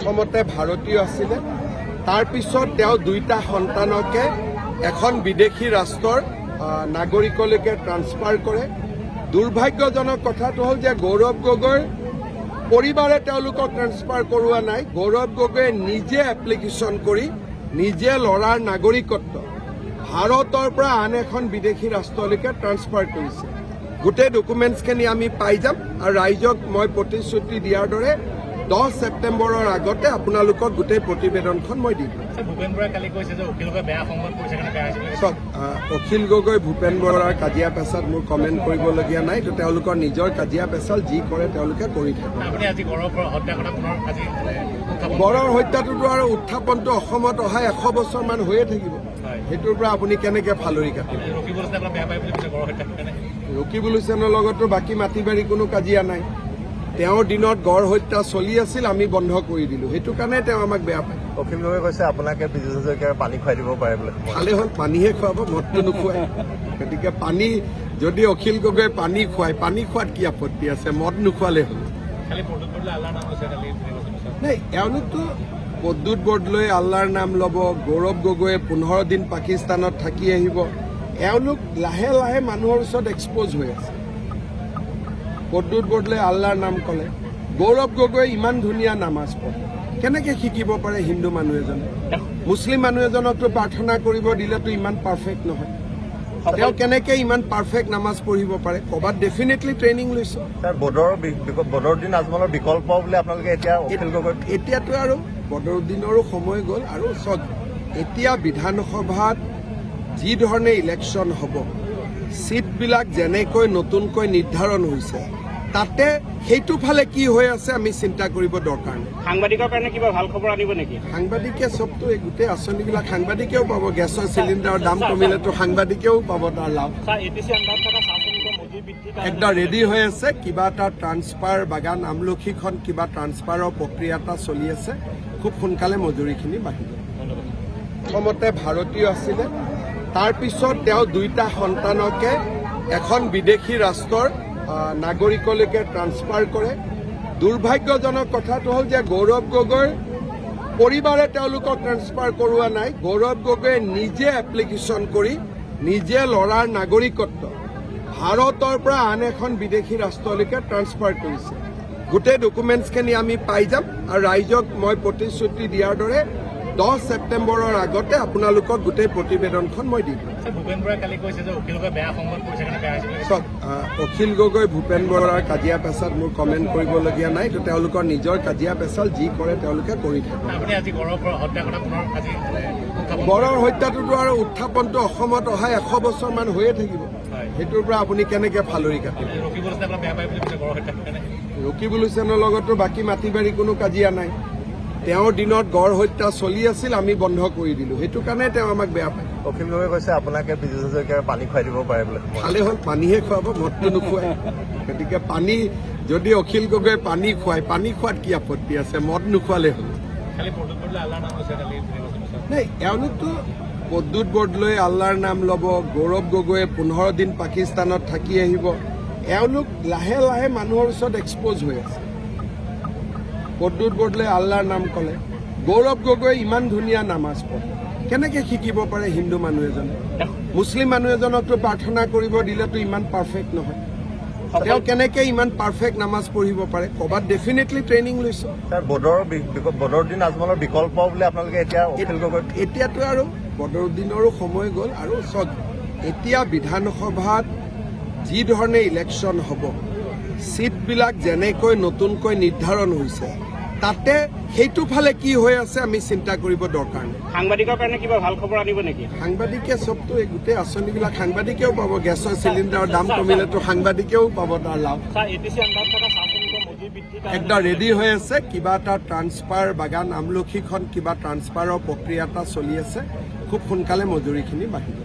প্ৰথমতে ভাৰতীয় আছিলে, তাৰ পিছত তেওঁ দুইটা সন্তানকে এখন বিদেশী ৰাষ্ট্ৰৰ নাগৰিকলৈকে ট্ৰান্সফাৰ কৰে। দুৰ্ভাগ্যজনক কথাটো হ'ল যে গৌৰৱ গগৈৰ পৰিবাৰে তেওঁলোকক ট্ৰান্সফাৰ কৰোৱা নাই। গৌৰৱ গগৈয়ে নিজে এপ্লিকেশ্যন কৰি নিজে ল'ৰাৰ নাগৰিকত্ব ভাৰতৰ পৰা আন এখন বিদেশী ৰাষ্ট্ৰলৈকে ট্ৰান্সফাৰ কৰিছে। গোটেই ডকুমেণ্টছখিনি আমি পাই যাম আৰু ৰাইজক মই প্ৰতিশ্ৰুতি দিয়াৰ দৰে 10 ছেপ্টেম্বৰৰ আগতে আপোনালোকক গোটেই প্ৰতিবেদনখন মই দিম। ভূপেন বৰাই কালি কৈছে যে অখিল গগৈ বেয়া সংবাদ কৰিছে কাৰণে বেয়া হৈছে। চাওক, অখিল গগৈ ভূপেন বৰাৰ কাজিয়া পেচাত মোৰ কমেণ্ট কৰিবলগীয়া নাই। এইটো তেওঁলোকৰ নিজৰ কাজিয়া পেচাল, যি কৰে তেওঁলোকে কৰি থাকে। আপুনি আজি গড়ৰ হত্যা কৰা পুনৰ আজি গড়ৰ হত্যাটোতো আৰু উত্থাপনটো অসমত অহা 100 বছৰমান হৈয়ে থাকিব। সেইটোৰ পৰা আপুনি কেনেকে ফালৰি কাটিব? ৰকিবুল হুছেইনক বেয়া পাই বুলি কৈছে গড়ৰ হত্যা কাৰণে। ৰকিবুল হুছেইনৰ লগতো বাকী মাটি বাৰী কোনো কাজিয়া নাই। তেওঁৰ দিনত গড় হত্যা চলি আছিল, আমি বন্ধ কৰি দিলো। সেইটো কাৰণে তেওঁ আমাক বেয়া পায়। অখিল গগৈ কৈছে আপোনাকে বিজু হাজৰিকাৰ পানী খুৱাই দিব পাৰে বোলে। ভালে হ'ল, পানীহে খুৱাব, মদটো নোখুৱাই। গতিকে পানী যদি অখিল গগৈ পানী খুৱাই, পানী খোৱাত কি আপত্তি আছে? মদ নোখোৱালে হ'ল। নাই, এওঁলোকতো প্ৰদ্যুৎ বৰদলৈ আল্লাৰ নাম ল'ব। গৌৰৱ গগৈয়ে 15 দিন পাকিস্তানত থাকি আহিব। এওঁলোক লাহে লাহে মানুহৰ ওচৰত এক্সপ'জ হৈ আছে। প্ৰদ্যুৎ বৰদলৈ আল্লাৰ নাম ক'লে, গৌৰৱ গগৈয়ে ইমান ধুনীয়া নামাজ পঢ়ে। কেনেকে শিকিব পাৰে হিন্দু মানুহ এজনে? মুছলিম মানুহ এজনকতো প্ৰাৰ্থনা কৰিব দিলেতো ইমান পাৰফেক্ট নহয়। তেওঁ কেনেকে ইমান পাৰফেক্ট নামাজ পঢ়িব পাৰে? ক'ৰবাত ডেফিনেটলি ট্ৰেইনিং লৈছে। বদৰুদ্দিন আজমলৰ বিকল্প বুলি আপোনালোকে এতিয়া অখিল গগৈ এতিয়াতো আৰু বদৰুদ্দিনৰো সময় গ'ল। আৰু চাওক, এতিয়া বিধানসভাত যি ধৰণে ইলেকশ্যন হ'ব, ছিটবিলাক যেনেকৈ নতুনকৈ নিৰ্ধাৰণ হৈছে, তাতে সেইটো ফালে কি হৈ আছে আমি চিন্তা কৰিব দৰকাৰ নাই। সাংবাদিকৰ কাৰণে কিবা ভাল খবৰ আনিব নেকি? সাংবাদিকে চবতো এই গোটেই আঁচনিবিলাক সাংবাদিকেও পাব। গেছৰ চিলিণ্ডাৰৰ দাম কমিলেতো সাংবাদিকেও পাব তাৰ লাভ। একদম ৰেডি হৈ আছে। কিবা এটা ট্ৰান্সফাৰ, বাগান আমলখিখন কিবা ট্ৰান্সফাৰৰ প্ৰক্ৰিয়া এটা চলি আছে। খুব সোনকালে মজুৰিখিনি বাঢ়িব। প্ৰথমতে ভাৰতীয় আছিলে, তাৰ পিছত তেওঁ দুইটা সন্তানকে এখন বিদেশী ৰাষ্ট্ৰৰ নাগৰিকলৈকে ট্ৰান্সফাৰ কৰে। দুৰ্ভাগ্যজনক কথাটো হ'ল যে গৌৰৱ গগৈৰ পৰিবাৰে তেওঁলোকক ট্ৰান্সফাৰ কৰোৱা নাই। গৌৰৱ গগৈয়ে নিজে এপ্লিকেশ্যন কৰি নিজে ল'ৰাৰ নাগৰিকত্ব ভাৰতৰ পৰা আন এখন বিদেশী ৰাষ্ট্ৰলৈকে ট্ৰান্সফাৰ কৰিছে। গোটেই ডকুমেণ্টছখিনি আমি পাই যাম আৰু ৰাইজক মই প্ৰতিশ্ৰুতি দিয়াৰ দৰে 10 ছেপ্টেম্বৰৰ আগতে আপোনালোকক গোটেই প্ৰতিবেদনখন মই দিম। ভূপেন বৰাই কালি কৈছে যে অখিল গগৈ বেয়া সংবাদ কৰিছে কাৰণে বেয়া হৈছে। চাওক, অখিল গগৈ ভূপেন বৰাৰ কাজিয়া পেচাত মোৰ কমেণ্ট কৰিবলগীয়া নাই। এইটো তেওঁলোকৰ নিজৰ কাজিয়া পেচাল, যি কৰে তেওঁলোকে কৰি থাকে। আপুনি আজি গড়ৰ হত্যা কৰা পুনৰ আজি গড়ৰ হত্যাটোতো আৰু উত্থাপনটো অসমত অহা 100 বছৰমান হৈয়ে থাকিব। সেইটোৰ পৰা আপুনি কেনেকে ফালৰি কাটিব? ৰকিবুল হুছেইনক বেয়া পাই বুলি কৈছে গড়ৰ হত্যা কাৰণে। ৰকিবুল হুছেইনৰ লগতো বাকী মাটি বাৰী কোনো কাজিয়া নাই। তেওঁৰ দিনত গড় হত্যা চলি আছিল, আমি বন্ধ কৰি দিলো। সেইটো কাৰণে তেওঁ আমাক বেয়া পায়। অখিল গগৈ কৈছে আপোনাকে বিজু হাজৰিকাৰ পানী খুৱাই দিব পাৰে বোলে। ভালে হ'ল, পানীহে খুৱাব, মদটো নোখোৱাই। গতিকে পানী যদি অখিল গগৈয়ে পানী খুৱাই, পানী খোৱাত কি আপত্তি আছে? মদ নোখোৱালে হ'ল। নাই, এওঁলোকতো প্ৰদ্যুৎ বৰদলৈ আল্লাৰ নাম ল'ব। গৌৰৱ গগৈয়ে 15 দিন পাকিস্তানত থাকি আহিব। এওঁলোক লাহে লাহে মানুহৰ ওচৰত এক্সপ'জ হৈ আছে। প্ৰদ্যুৎ বৰদলৈ আল্লাৰ নাম ক'লে, গৌৰৱ গগৈয়ে ইমান ধুনীয়া নামাজ পঢ়ে। কেনেকে শিকিব পাৰে হিন্দু মানুহ এজনে? মুছলিম মানুহ এজনকতো প্ৰাৰ্থনা কৰিব দিলেতো ইমান পাৰফেক্ট নহয়। তেওঁ কেনেকে ইমান পাৰফেক্ট নামাজ পঢ়িব পাৰে? ক'ৰবাত ডেফিনেটলি ট্ৰেইনিং লৈছে। বদৰুদ্দিন আজমলৰ বিকল্প বুলি আপোনালোকে এতিয়া অখিল গগৈ এতিয়াতো আৰু বদৰুদ্দিনৰো সময় গ'ল। আৰু চাওক, এতিয়া বিধানসভাত যি ধৰণে ইলেকশ্যন হ'ব, ছিটবিলাক যেনেকৈ নতুনকৈ নিৰ্ধাৰণ হৈছে, তাতে সেইটো ফালে কি হৈ আছে আমি চিন্তা কৰিব দৰকাৰ নাই। সাংবাদিকৰ কাৰণে কিবা ভাল খবৰ আনিব নেকি? সাংবাদিকে চবতো এই গোটেই আঁচনিবিলাক সাংবাদিকেও পাব। গেছৰ চিলিণ্ডাৰৰ দাম কমিলেতো সাংবাদিকেও পাব তাৰ লাভ। একদম ৰেডি হৈ আছে। কিবা এটা ট্ৰান্সফাৰ, বাগান আমলখিখন কিবা ট্ৰান্সফাৰৰ প্ৰক্ৰিয়া এটা চলি আছে। খুব সোনকালে মজুৰিখিনি বাঢ়িব।